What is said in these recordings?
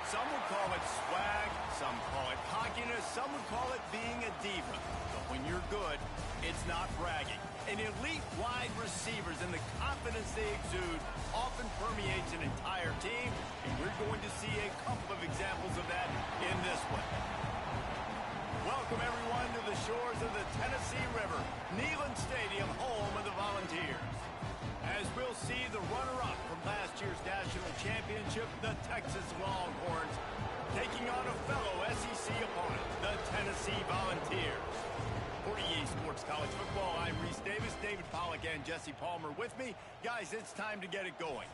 Some would call it swag, some call it cockiness, some would call it being a diva. But when you're good, it's not bragging. And elite wide receivers and the confidence they exude often permeates an entire team, and we're going to see a couple of examples of that in this one. Welcome, everyone, to the shores of the Tennessee River, Neyland Stadium, home of the Volunteers. As we'll see the runner-up from last year's national championship, the Texas Longhorns, taking on a fellow SEC opponent, the Tennessee Volunteers. For EA Sports College Football, I'm Reese Davis, David Pollack, and Jesse Palmer with me. Guys, it's time to get it going.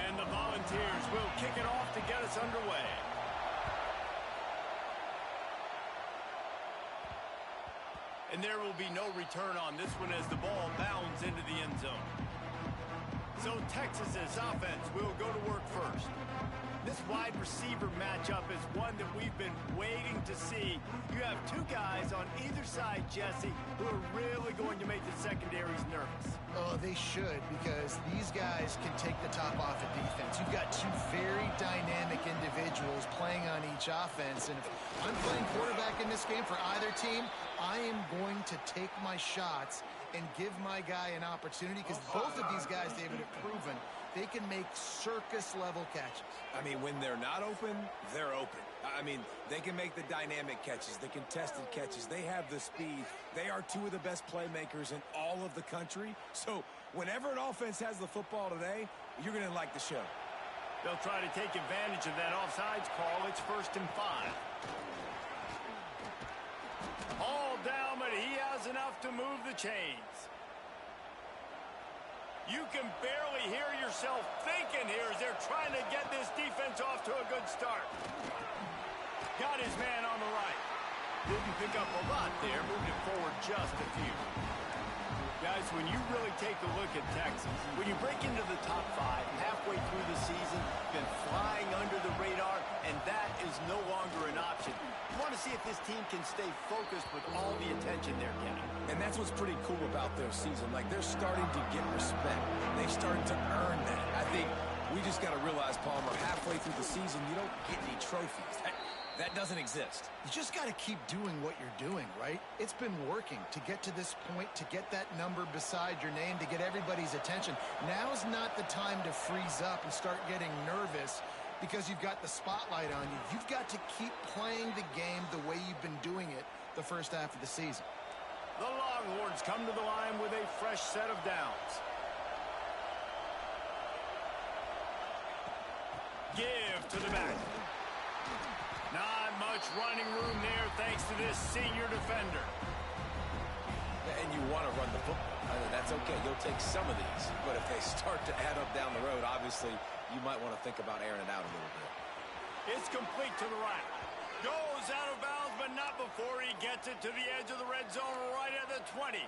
And the Volunteers will kick it off to get us underway. And there will be no return on this one as the ball bounds into the end zone. So Texas's offense will go to work first. This wide receiver matchup is one that we've been waiting to see. You have two guys on either side, Jesse, who are really going to make the secondaries nervous. Oh, they should, because these guys can take the top off of defense. You've got two very dynamic individuals playing on each offense, and if I'm playing quarterback in this game for either team, I am going to take my shots and give my guy an opportunity, because both of these guys, David, have proven they can make circus-level catches. I mean, when they're not open, they're open. I mean, they can make the dynamic catches, the contested catches. They have the speed. They are two of the best playmakers in all of the country. So whenever an offense has the football today, you're going to like the show. They'll try to take advantage of that offsides call. It's 1st and 5. All down, but he has enough to move the chains. You can barely hear yourself thinking here as they're trying to get this defense off to a good start. Got his man on the right. Didn't pick up a lot there, moved it forward just a few. Guys, when you really take a look at Texas, when you break into the top 5 halfway through the season, been flying under the radar, and that is no longer an option. You want to see if this team can stay focused with all the attention they're getting. And that's what's pretty cool about their season. Like, they're starting to get respect. They started to earn that. I think we just got to realize, Palmer, halfway through the season, you don't get any trophies. That doesn't exist. You just got to keep doing what you're doing, right? It's been working to get to this point, to get that number beside your name, to get everybody's attention. Now's not the time to freeze up and start getting nervous because you've got the spotlight on you. You've got to keep playing the game the way you've been doing it the first half of the season. The Longhorns come to the line with a fresh set of downs. Give to the back. Not much running room there thanks to this senior defender. And you want to run the football. That's okay. You'll take some of these. But if they start to add up down the road, obviously, you might want to think about airing it out a little bit. It's complete to the right. Goes out of bounds, but not before he gets it to the edge of the red zone right at the 20.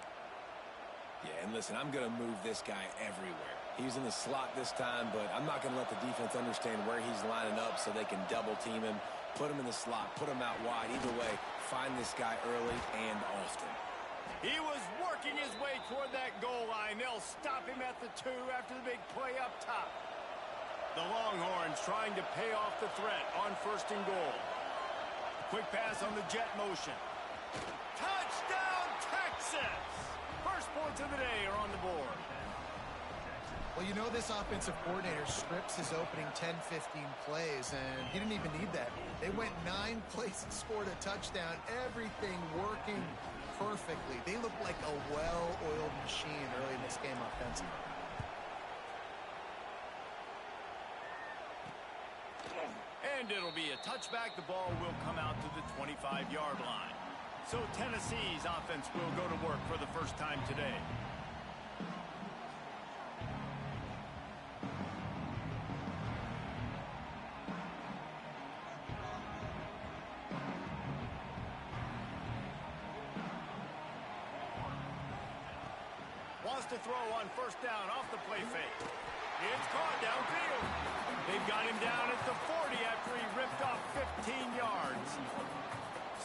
Yeah, and listen, I'm going to move this guy everywhere. He's in the slot this time, but I'm not going to let the defense understand where he's lining up so they can double team him. Put him in the slot, put him out wide. Either way, find this guy early and often. He was working his way toward that goal line. They'll stop him at the 2 after the big play up top. The Longhorns trying to pay off the threat on 1st and goal. Quick pass on the jet motion. Touchdown, Texas! First points of the day are on the board. Well, you know, this offensive coordinator scripts his opening 10-15 plays, and he didn't even need that. They went 9 plays and scored a touchdown. Everything working perfectly. They look like a well-oiled machine early in this game offensively. And it'll be a touchback. The ball will come out to the 25-yard line. So Tennessee's offense will go to work for the first time today. Wants to throw on 1st down off the play fake. It's caught downfield. They've got him down at the 40 after he ripped off 15 yards.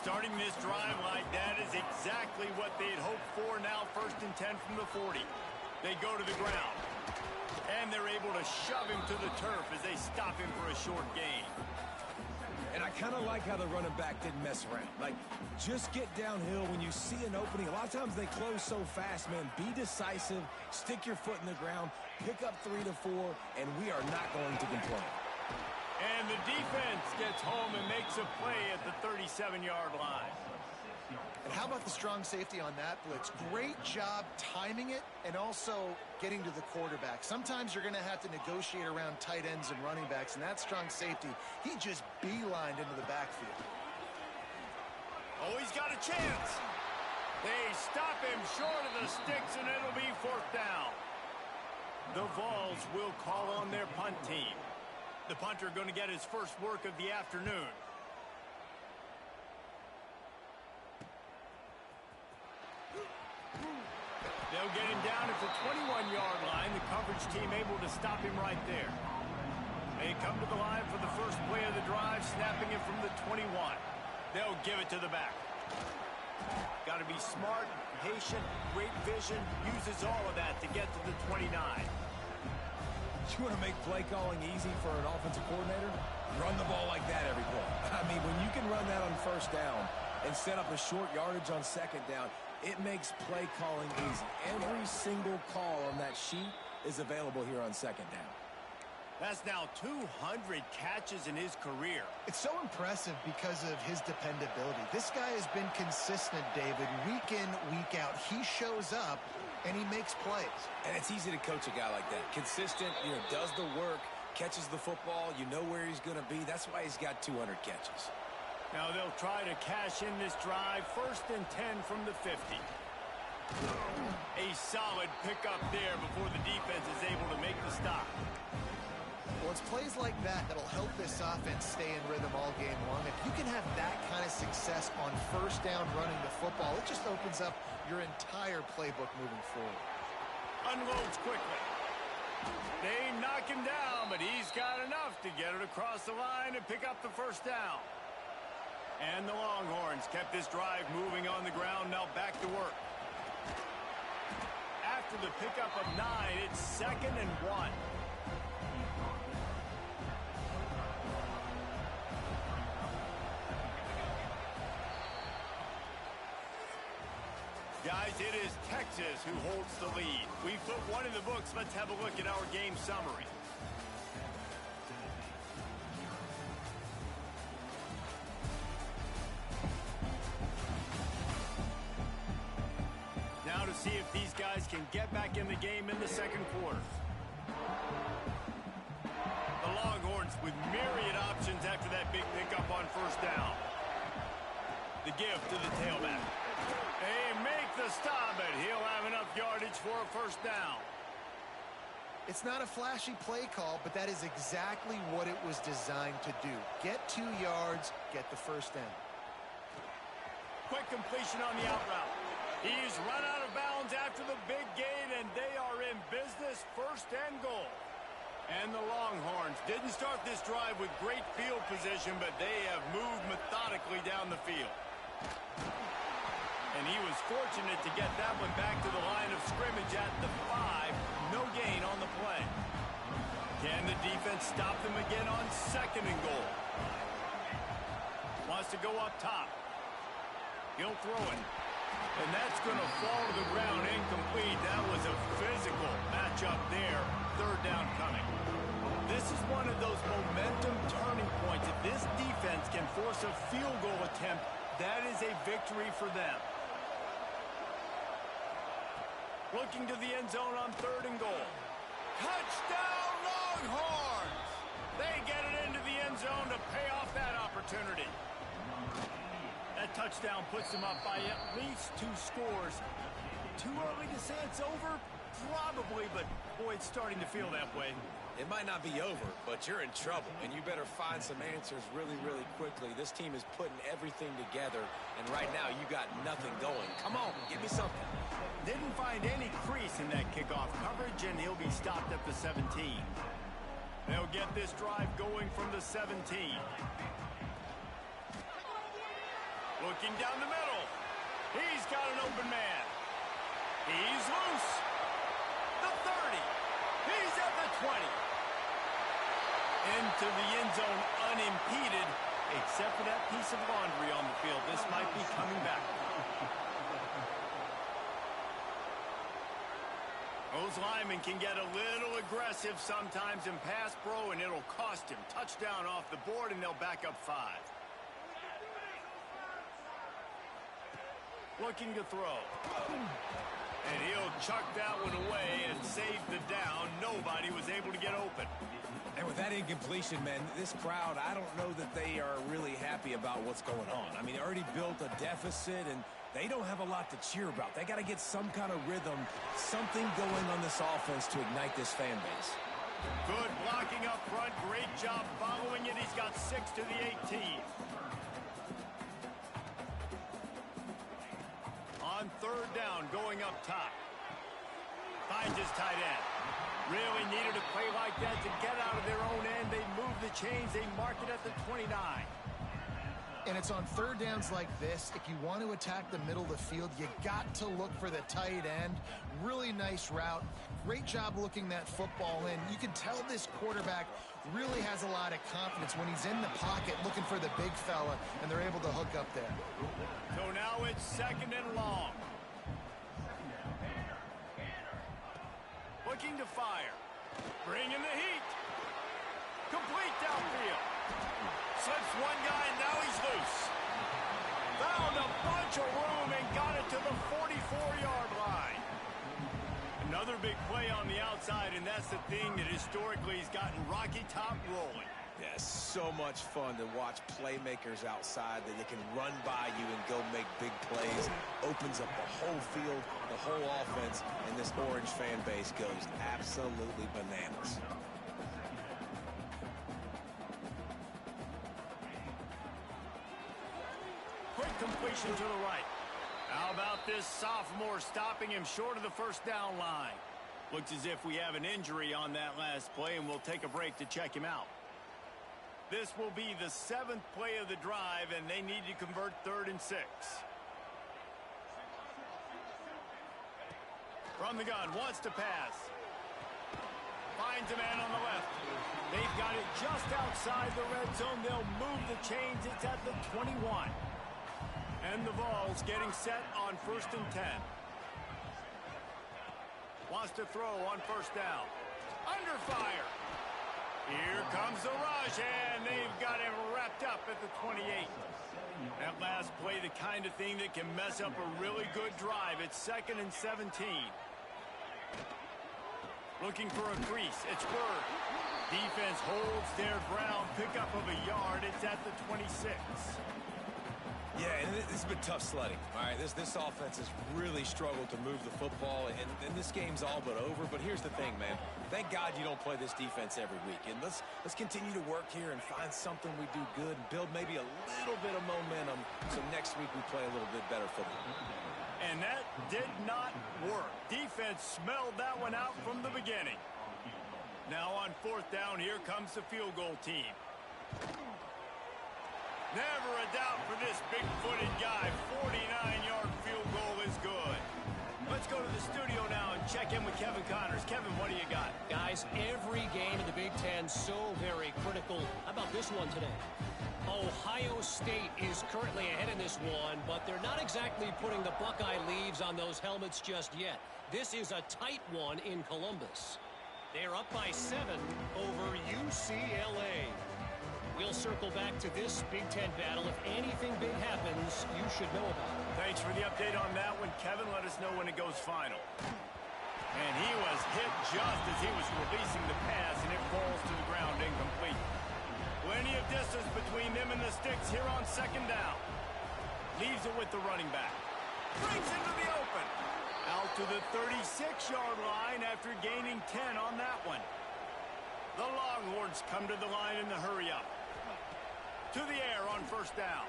Starting this drive like that is exactly what they'd hoped for. Now 1st and 10 from the 40. They go to the ground. And they're able to shove him to the turf as they stop him for a short gain. And I kind of like how the running back didn't mess around. Like, just get downhill when you see an opening. A lot of times they close so fast, man. Be decisive, stick your foot in the ground, pick up 3 to 4, and we are not going to complain. And the defense gets home and makes a play at the 37-yard line. And how about the strong safety on that blitz? Great job timing it and also getting to the quarterback. Sometimes you're going to have to negotiate around tight ends and running backs, and that strong safety, he just beelined into the backfield. Oh, he's got a chance. They stop him short of the sticks, and it'll be 4th down. The Vols will call on their punt team. The punter going to get his first work of the afternoon. They'll get him down at the 21-yard line. The coverage team able to stop him right there. They come to the line for the first play of the drive, snapping it from the 21. They'll give it to the back. Got to be smart, patient, great vision. Uses all of that to get to the 29. You want to make play calling easy for an offensive coordinator? Run the ball like that every play. I mean, when you can run that on 1st down and set up a short yardage on 2nd down, it makes play calling easy. Every single call on that sheet is available here on 2nd down. That's now 200 catches in his career. It's so impressive because of his dependability. This guy has been consistent, David, week in, week out. He shows up, and he makes plays. And it's easy to coach a guy like that. Consistent, does the work, catches the football, you know where he's going to be. That's why he's got 200 catches. Now they'll try to cash in this drive. 1st and 10 from the 50. A solid pickup there before the defense is able to make the stop. Well, it's plays like that that'll help this offense stay in rhythm all game long. If you can have that kind of success on 1st down running the football, it just opens up your entire playbook moving forward. Unloads quickly. They knock him down, but he's got enough to get it across the line and pick up the 1st down. And the Longhorns kept this drive moving on the ground. Now back to work. After the pickup of 9, it's 2nd and 1. Guys, it is Texas who holds the lead. We put one in the books. Let's have a look at our game summary. Now to see if these guys can get back in the game in the 2nd quarter. The Longhorns with myriad options after that big pickup on 1st down. The give to the tailback. They make the stop, but he'll have enough yardage for a 1st down. It's not a flashy play call, but that is exactly what it was designed to do. Get 2 yards, get the 1st down. Quick completion on the out route. He's run out of bounds after the big gain, and they are in business. 1st and goal. And the Longhorns didn't start this drive with great field position, but they have moved methodically down the field. And he was fortunate to get that one back to the line of scrimmage at the 5. No gain on the play. Can the defense stop them again on 2nd and goal? Wants to go up top. He'll throw it. And that's going to fall to the ground incomplete. That was a physical matchup there. 3rd down coming. This is one of those momentum turning points. If this defense can force a field goal attempt, that is a victory for them. Looking to the end zone on 3rd and goal. Touchdown, Longhorns! They get it into the end zone to pay off that opportunity. That touchdown puts them up by at least 2 scores. Too early to say it's over? Probably, but boy, it's starting to feel that way. It might not be over, but you're in trouble, and you better find some answers really, really quickly. This team is putting everything together, and right now you got nothing going. Come on, give me something. Didn't find any crease in that kickoff coverage, and he'll be stopped at the 17. They'll get this drive going from the 17. Looking down the middle. He's got an open man. He's loose. The 30. He's at the 20. Into the end zone unimpeded, except for that piece of laundry on the field. This might be coming back. Those linemen can get a little aggressive sometimes in pass pro, and it'll cost him. Touchdown off the board, and they'll back up 5. Looking to throw. And he'll chuck that one away and save the down. Nobody was able to get open. And with that incompletion, man, this crowd, I don't know that they are really happy about what's going on. I mean, they already built a deficit, and they don't have a lot to cheer about. They got to get some kind of rhythm, something going on this offense to ignite this fan base. Good blocking up front. Great job following it. He's got 6 to the 18. On third down, going up top. Finds his tight end. Really needed a play like that to get out of their own end. They move the chains. They mark it at the 29. And it's on third downs like this. If you want to attack the middle of the field, you got to look for the tight end. Really nice route. Great job looking that football in. You can tell this quarterback really has a lot of confidence when he's in the pocket looking for the big fella, and they're able to hook up there. So now it's 2nd and long. Looking to fire. Bringing the heat. Complete downfield. Slips one guy, and now he's loose. Found a bunch of room and got it to the 44-yard line. Another big play on the outside, and that's the thing that historically has gotten Rocky Top rolling. Yeah, so much fun to watch playmakers outside that they can run by you and go make big plays. Opens up the whole field, the whole offense, and this Orange fan base goes absolutely bananas. Quick completion to the right. How about this sophomore stopping him short of the first down line? Looks as if we have an injury on that last play, and we'll take a break to check him out. This will be the 7th play of the drive, and they need to convert 3rd and 6. From the gun, wants to pass. Finds a man on the left. They've got it just outside the red zone. They'll move the chains. It's at the 21. And the Vols getting set on 1st and 10. Wants to throw on 1st down. Under fire. Here comes the rush, and they've got him wrapped up at the 28. That last play, the kind of thing that can mess up a really good drive. It's 2nd and 17. Looking for a crease. It's Bird. Defense holds their ground. Pickup of a yard. It's at the 26. Yeah, and this has been tough sledding. All right, this offense has really struggled to move the football, and this game's all but over. But here's the thing, man. Thank God you don't play this defense every week. And let's continue to work here and find something we do good and build maybe a little bit of momentum so next week we play a little bit better football. And that did not work. Defense smelled that one out from the beginning. Now on 4th down, here comes the field goal team. Never a doubt for this big-footed guy. 49-yard field goal is good. Let's go to the studio now and check in with Kevin Connors. Kevin, what do you got? Guys, every game in the Big Ten so very critical. How about this one today? Ohio State is currently ahead in this one, but they're not exactly putting the Buckeye leaves on those helmets just yet. This is a tight one in Columbus. They're up by 7 over UCLA. We'll circle back to this Big Ten battle. If anything big happens, you should know about it. Thanks for the update on that one, Kevin. Let us know when it goes final. And he was hit just as he was releasing the pass, and it falls to the ground incomplete. Plenty of distance between them and the sticks here on 2nd down. Leaves it with the running back. Brings into the open. Out to the 36-yard line after gaining 10 on that one. The Longhorns come to the line in the hurry-up. To the air on 1st down.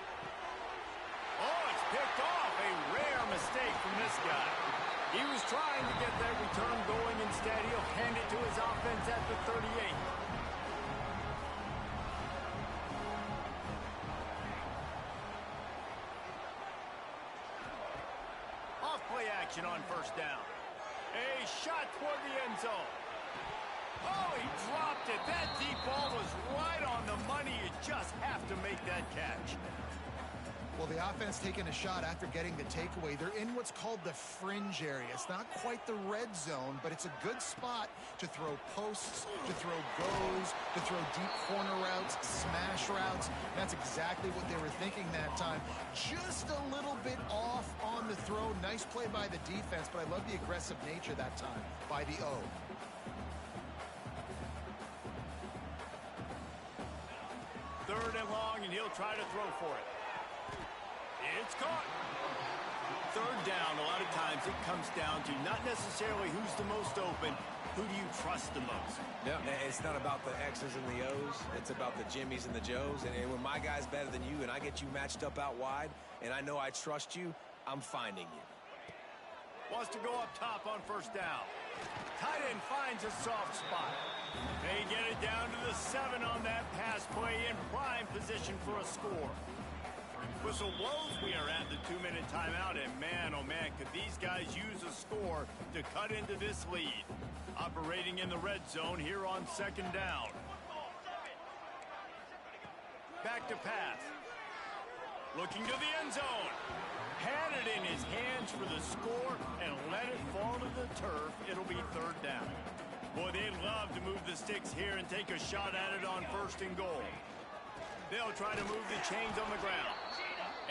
Oh, it's picked off. A rare mistake from this guy. He was trying to get that return going. Instead, he'll hand it to his offense at the 38. action on first down. A shot toward the end zone. Oh, he dropped it. That deep ball was right on the money. You just have to make that catch. Well, the offense taking a shot after getting the takeaway. They're in what's called the fringe area. It's not quite the red zone, but it's a good spot to throw posts, to throw goes, to throw deep corner routes, smash routes. That's exactly what they were thinking that time. Just a little bit off on the throw. Nice play by the defense, but I love the aggressive nature that time by the O. Third and long, and he'll try to throw for it. It's caught. Third down, a lot of times it comes down to not necessarily who's the most open, who do you trust the most? No, it's not about the X's and the O's. It's about the Jimmys and the Joes. And when my guy's better than you and I get you matched up out wide and I know I trust you, I'm finding you. Wants to go up top on first down. Tight end finds a soft spot. They get it down to the 7 on that pass play in prime position for a score. Whistle blows, we are at the 2-minute timeout, and man, oh man, could these guys use a score to cut into this lead. Operating in the red zone here on second down. Back to pass. Looking to the end zone. Had it in his hands for the score and let it fall to the turf. It'll be third down. Boy, they'd love to move the sticks here and take a shot at it on first and goal. They'll try to move the chains on the ground.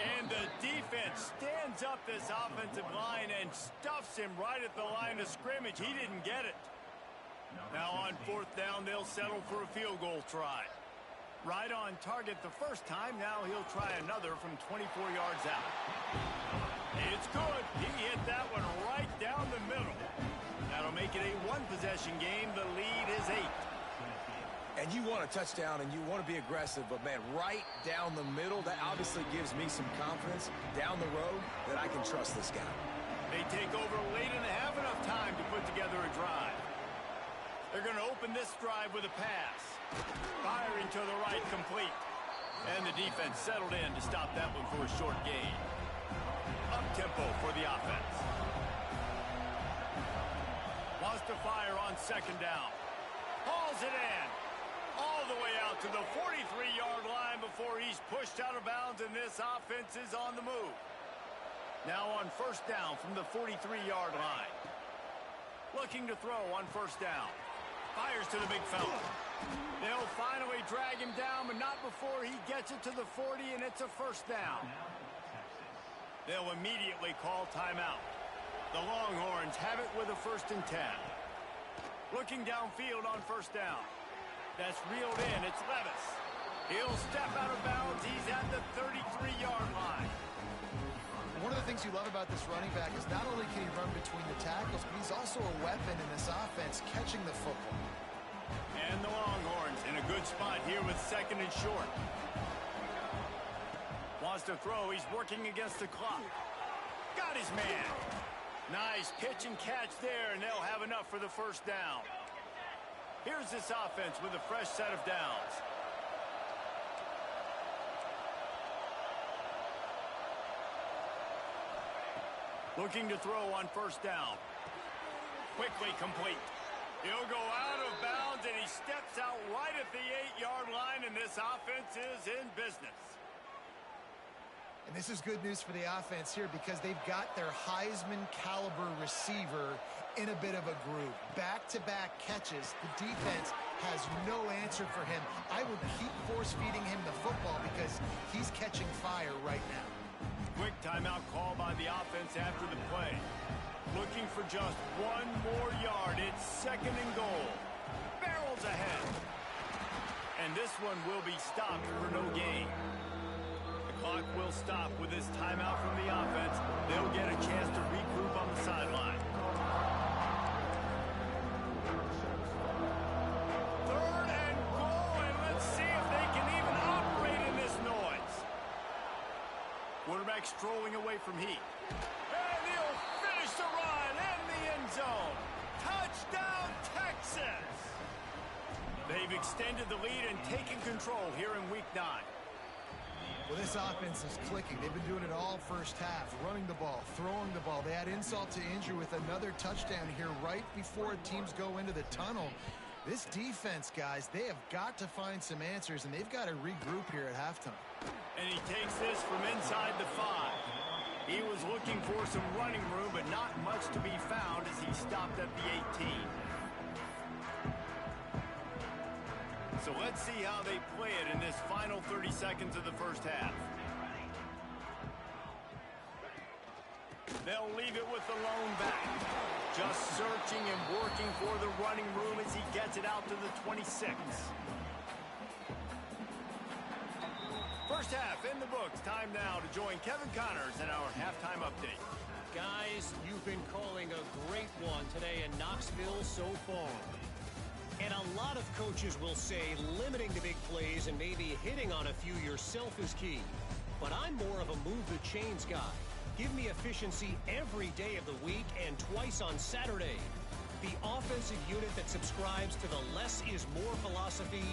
And the defense stands up this offensive line and stuffs him right at the line of scrimmage. He didn't get it. Now on fourth down, they'll settle for a field goal try. Right on target the first time. Now he'll try another from 24 yards out. It's good. He hit that one right down the middle. That'll make it a one-possession game. The lead is 8. And you want a touchdown and you want to be aggressive, but man, right down the middle, that obviously gives me some confidence down the road that I can trust this guy. They take over late and have enough time to put together a drive. They're going to open this drive with a pass. Firing to the right, complete. And the defense settled in to stop that one for a short gain. Up-tempo for the offense. Wants to fire on second down. Hauls it in. All the way out to the 43-yard line before he's pushed out of bounds, and this offense is on the move. Now on first down from the 43-yard line. Looking to throw on first down. Fires to the big fella. They'll finally drag him down, but not before he gets it to the 40, and it's a first down. They'll immediately call timeout. The Longhorns have it with a 1st and 10. Looking downfield on first down. That's reeled in. It's Levis. He'll step out of bounds. He's at the 33-yard line. One of the things you love about this running back is not only can he run between the tackles, but he's also a weapon in this offense, catching the football. And the Longhorns in a good spot here with 2nd and short. Wants to throw. He's working against the clock. Got his man. Nice pitch and catch there, and they'll have enough for the first down. Here's this offense with a fresh set of downs. Looking to throw on first down. Quickly complete. He'll go out of bounds, and he steps out right at the 8-yard line, and this offense is in business. And this is good news for the offense here because they've got their Heisman-caliber receiver in a bit of a groove. Back-to-back catches. The defense has no answer for him. I would keep force-feeding him the football because he's catching fire right now. Quick timeout call by the offense after the play. Looking for just one more yard. It's 2nd and goal. Barrels ahead. And this one will be stopped for no gain. The clock will stop with this timeout from the offense. They'll get a chance to regroup on the sideline. 3rd and goal, and let's see if they can even operate in this noise. Quarterback strolling away from heat. And he'll finish the run in the end zone. Touchdown, Texas! They've extended the lead and taken control here in Week 9. Well, this offense is clicking. They've been doing it all first half, running the ball, throwing the ball. They add insult to injury with another touchdown here right before teams go into the tunnel. This defense, guys, they have got to find some answers, and they've got to regroup here at halftime. And he takes this from inside the 5. He was looking for some running room, but not much to be found as he stopped at the 18. So let's see how they play it in this final 30 seconds of the first half. They'll leave it with the lone back. Just searching and working for the running room as he gets it out to the 26. First half in the books. Time now to join Kevin Connors in our halftime update. Guys, you've been calling a great one today in Knoxville so far. And a lot of coaches will say limiting the big plays and maybe hitting on a few yourself is key. But I'm more of a move the chains guy. Give me efficiency every day of the week and twice on Saturday. The offensive unit that subscribes to the less is more philosophy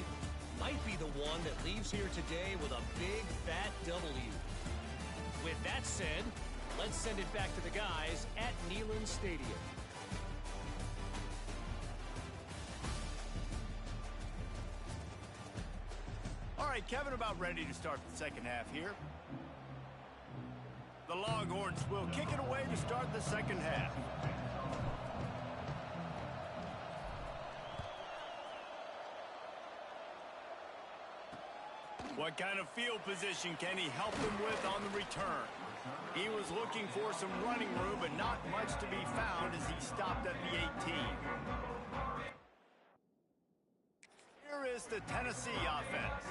might be the one that leaves here today with a big fat W. With that said, let's send it back to the guys at Neyland Stadium. All right, Kevin, about ready to start the second half here. The Longhorns will kick it away to start the second half. What kind of field position can he help them with on the return? He was looking for some running room, but not much to be found as he stopped at the 18. Here is the Tennessee offense.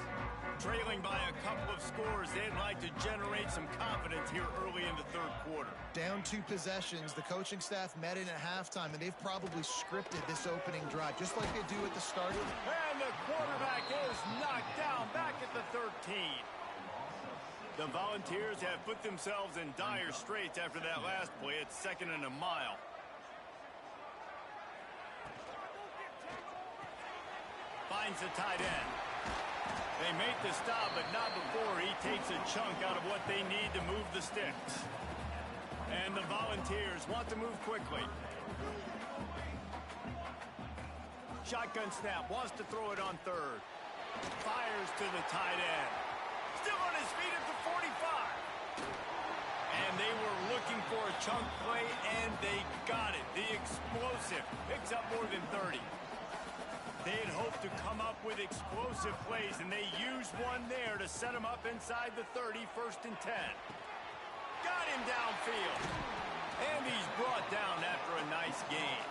Trailing by a couple of scores, they'd like to generate some confidence here early in the third quarter. Down 2 possessions, the coaching staff met in at halftime, and they've probably scripted this opening drive, just like they do at the start. And the quarterback is knocked down back at the 13. The Volunteers have put themselves in dire straits after that last play. It's 2nd and a mile. Finds the tight end. They make the stop, but not before he takes a chunk out of what they need to move the sticks. And the Volunteers want to move quickly. Shotgun snap, wants to throw it on 3rd. Fires to the tight end. Still on his feet at the 45. And they were looking for a chunk play, and they got it. The explosive picks up more than 30. They had hoped to come up with explosive plays, and they used one there to set him up inside the 30, 1st and 10. Got him downfield. And he's brought down after a nice gain.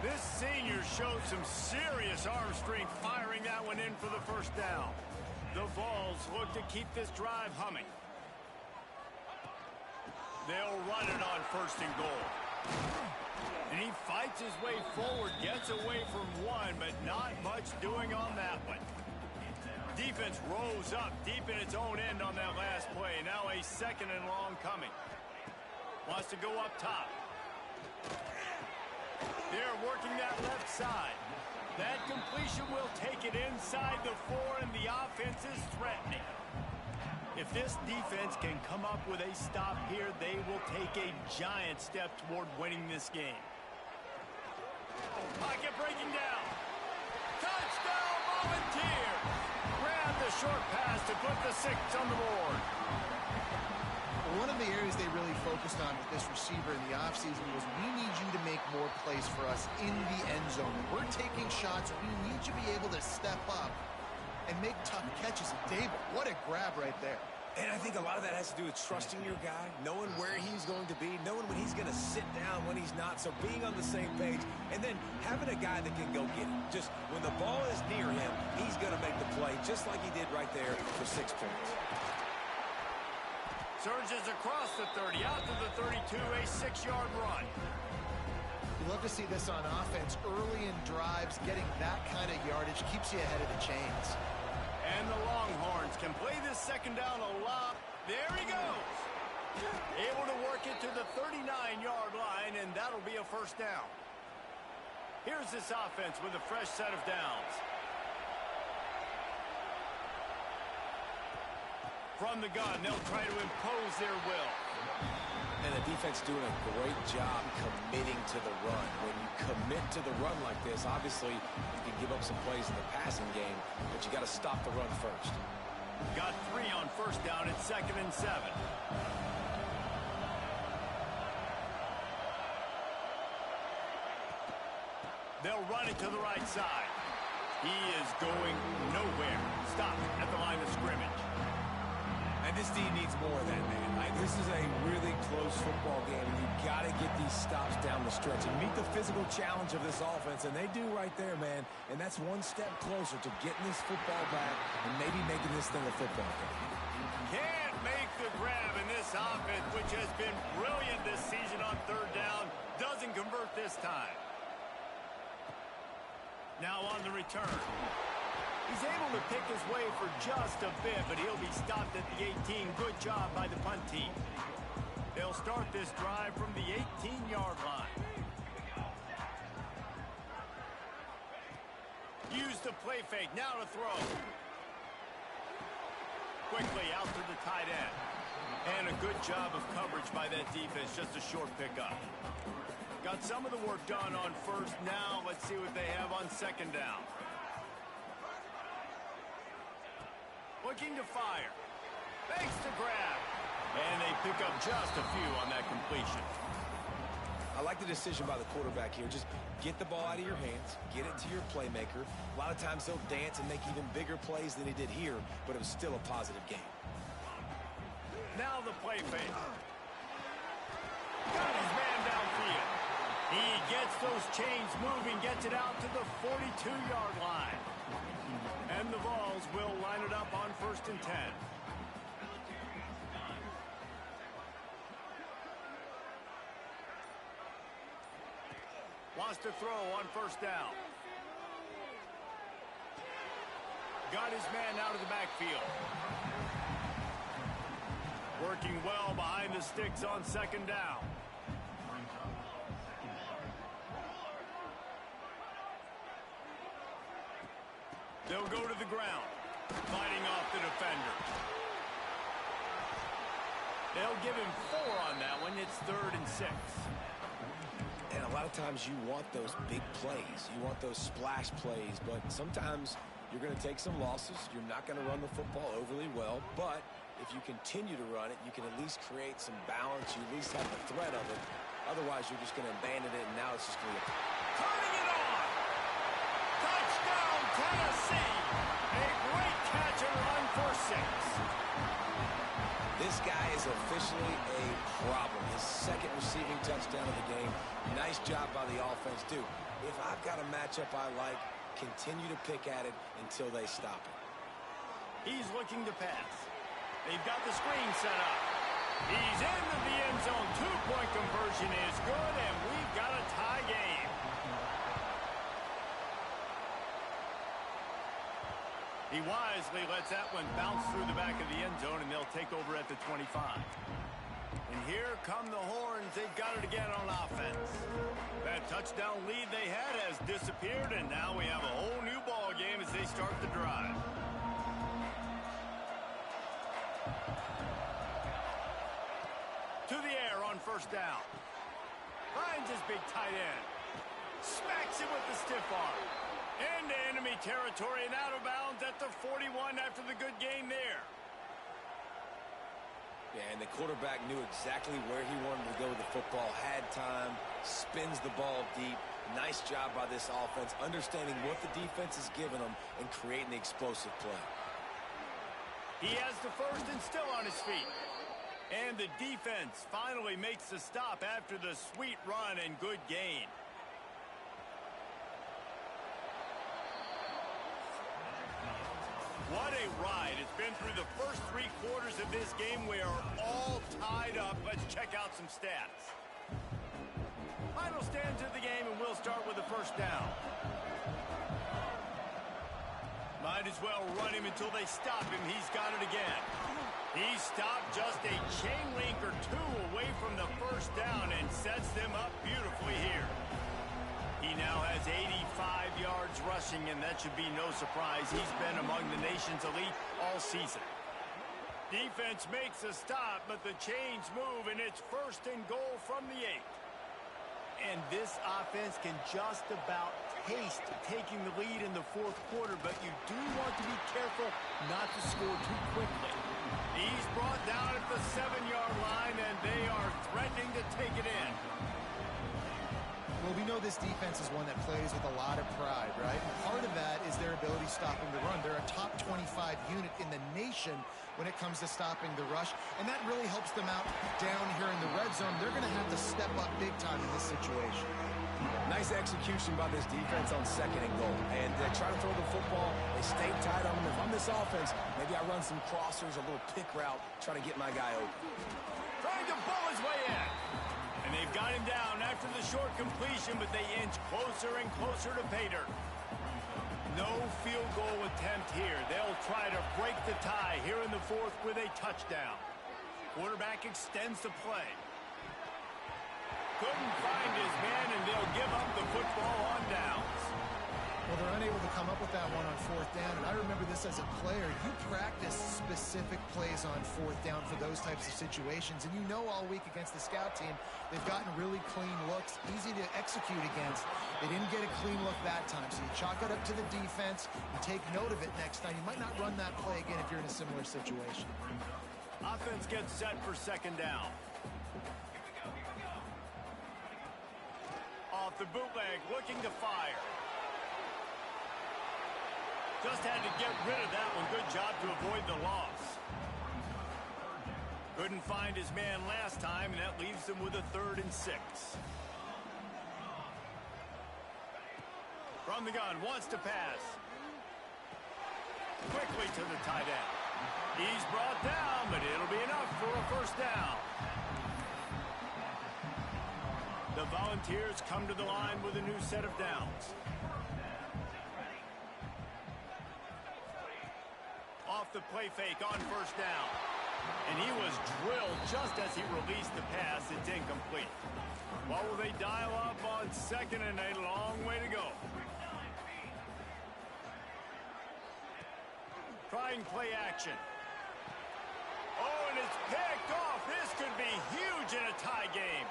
This senior showed some serious arm strength firing that one in for the first down. The Vols look to keep this drive humming. They'll run it on 1st and goal. And he fights his way forward, gets away from one, but not much doing on that one. Defense rose up deep in its own end on that last play. Now a 2nd and long coming. Wants to go up top. They're working that left side. That completion will take it inside the 4, and the offense is threatening. If this defense can come up with a stop here, they will take a giant step toward winning this game. Pocket breaking down. Touchdown, Volunteers! Grab the short pass to put the 6 on the board. One of the areas they really focused on with this receiver in the offseason was, we need you to make more plays for us in the end zone. When we're taking shots, we need you to be able to step up and make tough catches. And Dable, what a grab right there. And I think a lot of that has to do with trusting your guy, knowing where he's going to be, knowing when he's going to sit down, when he's not. So being on the same page, and then having a guy that can go get it. Just when the ball is near him, he's going to make the play, just like he did right there for 6 points. Surges across the 30, out to the 32, a 6-yard run. You love to see this on offense. Early in drives, getting that kind of yardage keeps you ahead of the chains. And the Longhorns can play this 2nd down a lot. There he goes. Able to work it to the 39-yard line, and that'll be a 1st down. Here's this offense with a fresh set of downs. From the gun, they'll try to impose their will. And the defense doing a great job committing to the run. When you commit to the run like this, obviously you can give up some plays in the passing game, but you got to stop the run first. Got 3 on first down at 2nd and 7. They'll run it to the right side. He is going nowhere. Stop at the line of scrimmage. And this team needs more of that, man. This is a really close football game, and you've got to get these stops down the stretch and meet the physical challenge of this offense, and they do right there, man. And that's one step closer to getting this football back and maybe making this thing a football game. Can't make the grab in this offense, which has been brilliant this season on 3rd down. Doesn't convert this time. Now on the return. He's able to pick his way for just a bit, but he'll be stopped at the 18. Good job by the punt team. They'll start this drive from the 18-yard line. Use the play fake. Now to throw. Quickly out to the tight end. And a good job of coverage by that defense. Just a short pickup. Got some of the work done on first. Now let's see what they have on 2nd down. Looking to fire. Thanks to grab. And they pick up just a few on that completion. I like the decision by the quarterback here. Just get the ball out of your hands, get it to your playmaker. A lot of times he'll dance and make even bigger plays than he did here, but it was still a positive game. Now the play fake. Got his man downfield. He gets those chains moving, gets it out to the 42-yard line. And the Vols will line it up on 1st and 10. Wants to throw on 1st down. Got his man out of the backfield. Working well behind the sticks on 2nd down. They'll go to the ground, fighting off the defender. They'll give him 4 on that one. It's 3rd and 6. And a lot of times you want those big plays. You want those splash plays, but sometimes you're going to take some losses. You're not going to run the football overly well, but if you continue to run it, you can at least create some balance. You at least have the threat of it. Otherwise, you're just going to abandon it, and now it's just going to be turning it on. Touchdown, Tennessee. A great catch and run for 6. This guy is officially a problem. His 2nd receiving touchdown of the game. Nice job by the offense, too. If I've got a matchup I like, continue to pick at it until they stop it. He's looking to pass. They've got the screen set up. He's into the end zone. 2-point conversion is good, and we've got a tie game. He wisely lets that one bounce through the back of the end zone, and they'll take over at the 25. And here come the Horns. They've got it again on offense. That touchdown lead they had has disappeared, and now we have a whole new ball game as they start the drive. To the air on 1st down. Finds his big tight end. Smacks him with the stiff arm. Into enemy territory and out of bounds at the 41 after the good game there. Yeah, and the quarterback knew exactly where he wanted to go with the football, had time, spins the ball deep. Nice job by this offense, understanding what the defense is giving them and creating the explosive play. He has the 1st and still on his feet. And the defense finally makes the stop after the sweet run and good gain. What a ride. It's been through the first 3 quarters of this game. We are all tied up. Let's check out some stats. Final stands of the game, and we'll start with the 1st down. Might as well run him until they stop him. He's got it again. He stopped just a chain link or 2 away from the 1st down and sets them up beautifully here. He now has 85 yards rushing, and that should be no surprise. He's been among the nation's elite all season. Defense makes a stop, but the chains move, and it's 1st and goal from the 8. And this offense can just about taste taking the lead in the 4th quarter, but you do want to be careful not to score too quickly. He's brought down at the 7-yard line, and they are threatening to take it in. Well, we know this defense is one that plays with a lot of pride, right? And part of that is their ability stopping the run. They're a top 25 unit in the nation when it comes to stopping the rush, and that really helps them out down here in the red zone. They're going to have to step up big time in this situation. Nice execution by this defense on 2nd and goal. And they try to throw the football. They stay tight on them. If I'm this offense, maybe I run some crossers, a little pick route, try to get my guy open. Trying to bull his way in. And they've got him down after the short completion, but they inch closer and closer to pay dirt. No field goal attempt here. They'll try to break the tie here in the 4th with a touchdown. Quarterback extends the play. Couldn't find his man, and they'll give up the football on downs. Well, they're unable to come up with that one on 4th down, and I remember this as a player. You practice specific plays on 4th down for those types of situations, and you know all week against the scout team, they've gotten really clean looks, easy to execute against. They didn't get a clean look that time, so you chalk it up to the defense. You take note of it next time. You might not run that play again if you're in a similar situation. Offense gets set for 2nd down. Off the bootleg, looking to fire. Just had to get rid of that one. Good job to avoid the loss. Couldn't find his man last time, and that leaves him with a 3rd and 6. From the gun, wants to pass. Quickly to the tight end. He's brought down, but it'll be enough for a 1st down. The Volunteers come to the line with a new set of downs. Off the play fake on 1st down. And he was drilled just as he released the pass. It's incomplete. What will they dial up on 2nd and a long way to go? Trying play action. Oh, and it's picked off. This could be huge in a tie game.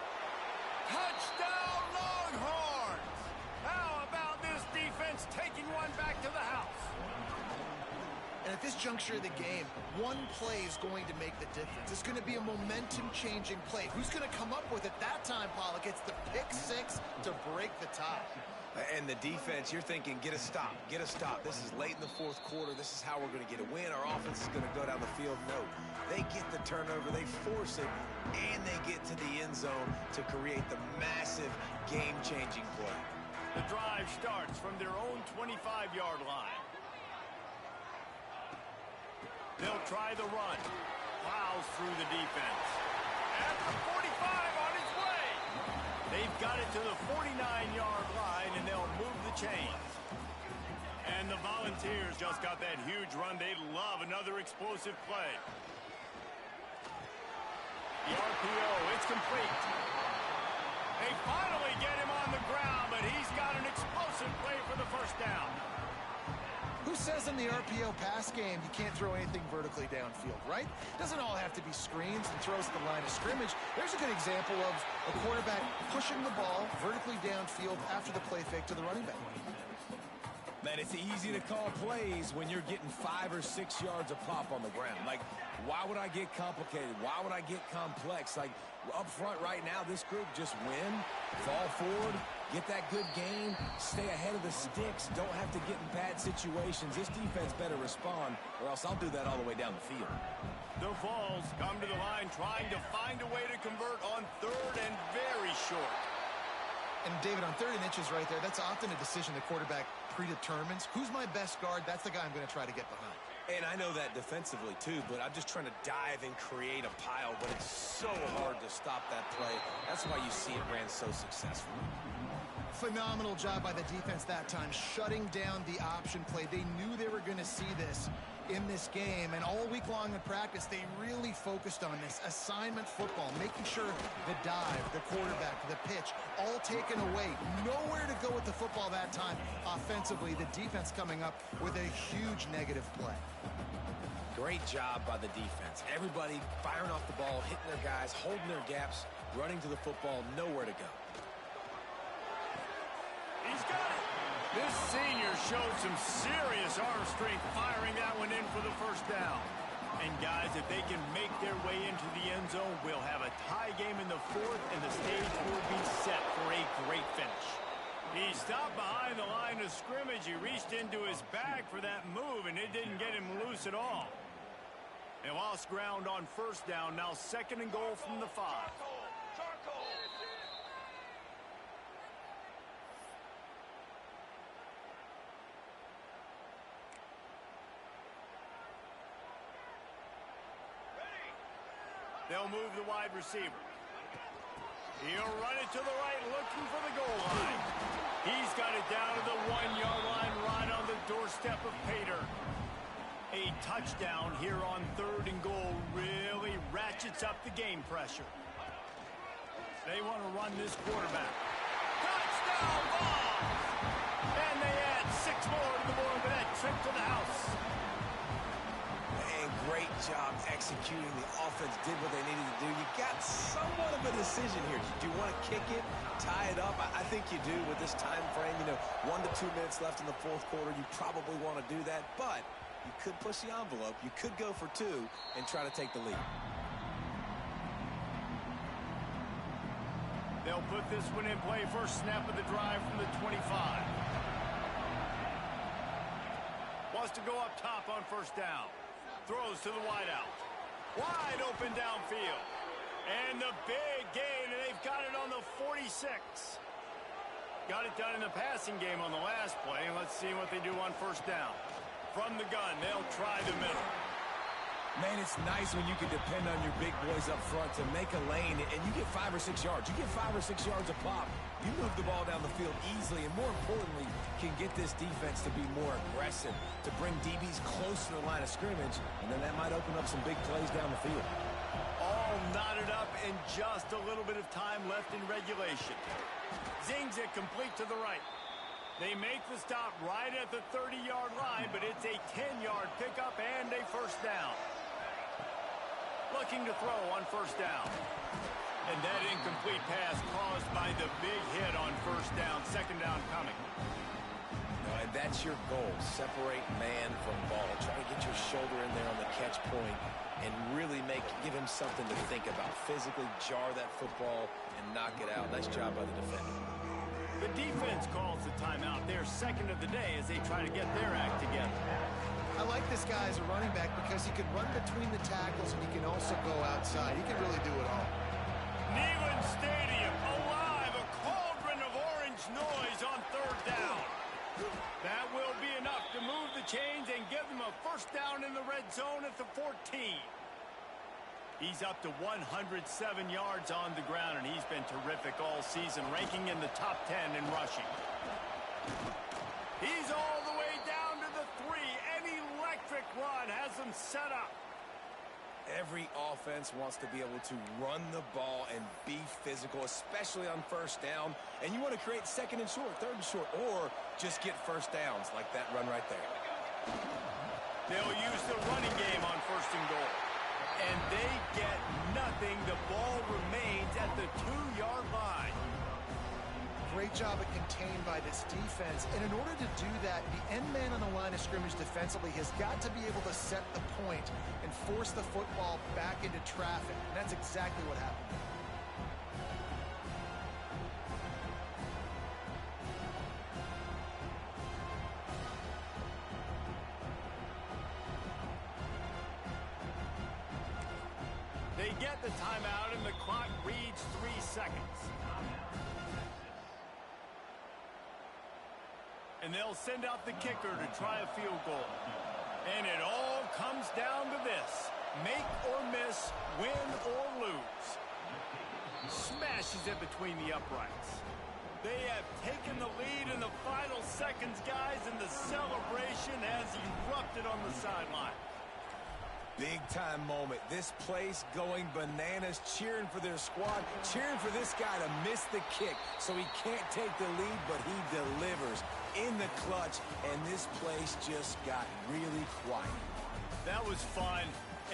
Touchdown, Longhorns! How about this defense taking one back to the house? And at this juncture of the game, one play is going to make the difference. It's going to be a momentum-changing play. Who's going to come up with it that time, Pollock? It's the pick 6 to break the tie. And the defense, you're thinking, get a stop, get a stop. This is late in the 4th quarter. This is how we're going to get a win. Our offense is going to go down the field. No, they get the turnover, they force it, and they get to the end zone to create the massive game-changing play. The drive starts from their own 25-yard line. They'll try the run. Plows through the defense. At the 45 on his way. They've got it to the 49-yard line, and they'll move the chains. And the Volunteers just got that huge run. They love another explosive play. The RPO, it's complete. They finally get him on the ground, but he's got an explosive play for the 1st down. Who says in the RPO pass game you can't throw anything vertically downfield, right? It doesn't all have to be screens and throws at the line of scrimmage. There's a good example of a quarterback pushing the ball vertically downfield after the play fake to the running back. Man, it's easy to call plays when you're getting 5 or 6 yards of pop on the ground. Like, why would I get complicated? Why would I get complex? Like, up front right now, this group just win, fall forward, get that good game, stay ahead of the sticks, don't have to get in bad situations. This defense better respond, or else I'll do that all the way down the field. The Vols come to the line trying to find a way to convert on 3rd and very short. And, David, on 3rd and inches right there, that's often a decision the quarterback predetermines. Who's my best guard? That's the guy I'm going to try to get behind. And I know that defensively, too, but I'm just trying to dive and create a pile, but it's so hard to stop that play. That's why you see it ran so successfully. Phenomenal job by the defense that time, shutting down the option play. They knew they were going to see this in this game, and all week long in practice, they really focused on this assignment football, making sure the dive, the quarterback, the pitch, all taken away. Nowhere to go with the football that time offensively. The defense coming up with a huge negative play. Great job by the defense. Everybody firing off the ball, hitting their guys, holding their gaps, running to the football, nowhere to go. He's got it. This senior showed some serious arm strength firing that one in for the first down. And guys, if they can make their way into the end zone, we'll have a tie game in the fourth, and the stage will be set for a great finish. He stopped behind the line of scrimmage. He reached into his bag for that move, and it didn't get him loose at all. They lost ground on first down. Now 2nd and goal from the 5. They'll move the wide receiver. He'll run it to the right, looking for the goal line. He's got it down to the 1-yard line, right on the doorstep of Pater. A touchdown here on 3rd and goal really ratchets up the game pressure. They want to run this quarterback. Touchdown ball! And they add 6 more to the board with that trip to the house. And great job executing. The offense did what they needed to do. You got somewhat of a decision here. Do you want to kick it, tie it up? I think you do with this time frame. 1 to 2 minutes left in the 4th quarter. You probably want to do that, but you could push the envelope. You could go for 2 and try to take the lead. They'll put this one in play. First snap of the drive from the 25. Wants to go up top on first down. Throws to the wideout. Wide open downfield. And the big gain, and they've got it on the 46. Got it done in the passing game on the last play. Let's see what they do on first down. From the gun, they'll try the middle. Man, it's nice when you can depend on your big boys up front to make a lane, and you get 5 or 6 yards. You get 5 or 6 yards a pop. You move the ball down the field easily, and more importantly, can get this defense to be more aggressive, to bring DBs close to the line of scrimmage, and then that might open up some big plays down the field. All knotted up and just a little bit of time left in regulation. Zings it complete to the right. They make the stop right at the 30-yard line, but it's a 10-yard pickup and a first down. Looking to throw on first down. And that incomplete pass caused by the big hit on first down. 2nd down coming. And that's your goal. Separate man from ball. Try to get your shoulder in there on the catch point and really give him something to think about. Physically jar that football and knock it out. Nice job by the defender. The defense calls the timeout. Their 2nd of the day as they try to get their act together. I like this guy as a running back because he can run between the tackles and he can also go outside. He can really do it all. Neyland Stadium alive, a cauldron of orange noise on 3rd down. That will be enough to move the chains and give them a first down in the red zone at the 14. He's up to 107 yards on the ground, and he's been terrific all season, ranking in the top 10 in rushing. He's all the way down to the 3. An electric run has them set up. Every offense wants to be able to run the ball and be physical, especially on first down. And you want to create 2nd and short, 3rd and short, or just get first downs like that run right there. They'll use the running game on 1st and goal. And they get nothing. The ball remains at the 2-yard line. Great job at contained by this defense. And in order to do that, the end man on the line of scrimmage defensively has got to be able to set the point and force the football back into traffic. And that's exactly what happened. They get the timeout, and the clock reads 3 seconds. And they'll send out the kicker to try a field goal. And it all comes down to this. Make or miss, win or lose. Smashes it between the uprights. They have taken the lead in the final seconds, guys, and the celebration has erupted on the sideline. Big-time moment. This place going bananas, cheering for their squad, cheering for this guy to miss the kick so he can't take the lead, but he delivers in the clutch, and this place just got really quiet. That was fun,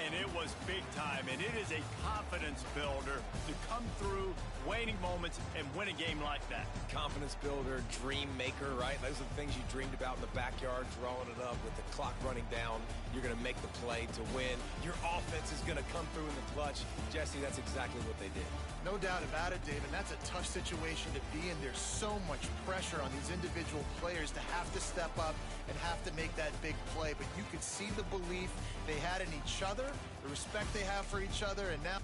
and it was big time, and it is a confidence builder to come through waning moments and win a game like that. Confidence builder, dream maker, right? Those are the things you dreamed about in the backyard, drawing it up with the clock running down. You're going to make the play to win. Your offense is going to come through in the clutch. Jesse, that's exactly what they did. No doubt about it, Dave, and that's a tough situation to be in. There's so much pressure on these individual players to have to step up and have to make that big play, but you could see the belief they had in each other, the respect they have for each other, and now